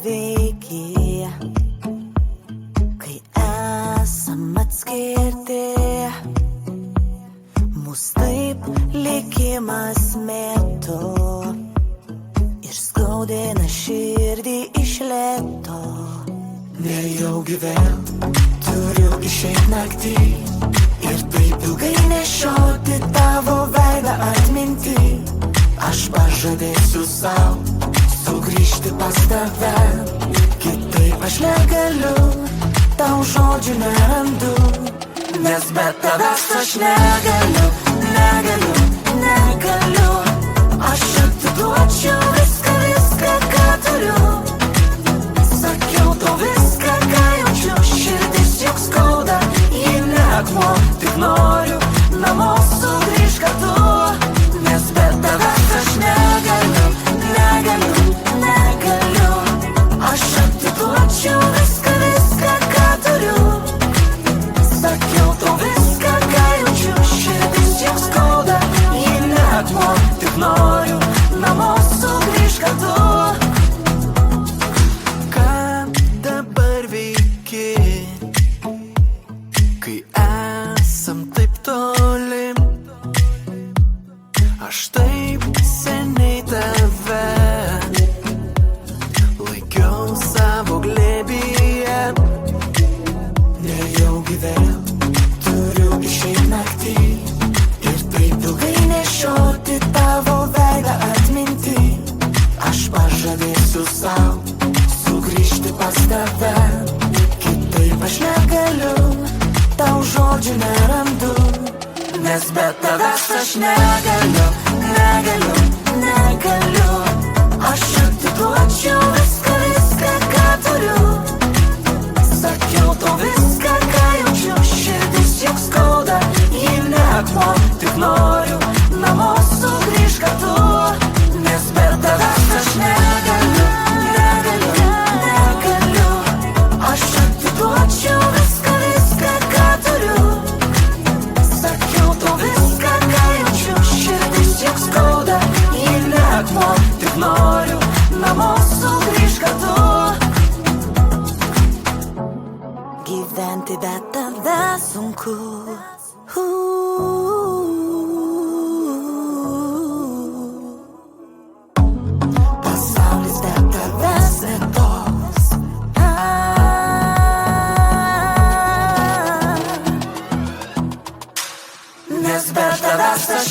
veiki, kai esam atskirti. Mus taip likimas mėto ir skaudina širdį iš lėto. Nejaugi vėl turiu išeit naktį ir taip ilgai nešioti tavo veidą atmintį. Aš pažadėsiu sau sugrįžti pas tave, kitaip aš negaliu, tau žodžių nerandu, nes be tavęs aš negaliu. Aš atiduočiau viską, ką turiu. Sakiau tau viską, ką jaučiu, širdis juk skauda, ji ne akmuo, tik noriu namo sugrįžt kartu, nes be tavęs aš negaliu. Aš atiduočiau viską, ką turiu. Sakiau tau viską, ką jaučiu, širdis juk skauda, ji ne akmuo, tik noriu namo sugrįžt kartu. Kai esam taip toli, aš taip seniai tave laikiau savo glėbyje. Nejaugi vėl turiu išeit naktį ir taip ilgai nešioti tavo veidą atmintį. Aš pažadėsiu sau sugrįžti pas tave, kitaip aš negaliu, tau žodžių nerandu, nes be tavęs aš negaliu. Aš atiduočiau viską, ką turiu. Sakiau tau viską, ką jaučiu, širdis juk skauda, ji ne akmuo, tik noriu namo sugrįžt kartu, nes be tavęs aš negaliu. Aš atiduočiau viską, ką turiu. Sakiau tau viską, ką jaučiu, širdis juk skauda, ji ne akmuo, tik noriu namo sugrįžt kartu. Gyventi be tavęs sunku. Pasaulis be tavęs netoks. Nes be tavęs aš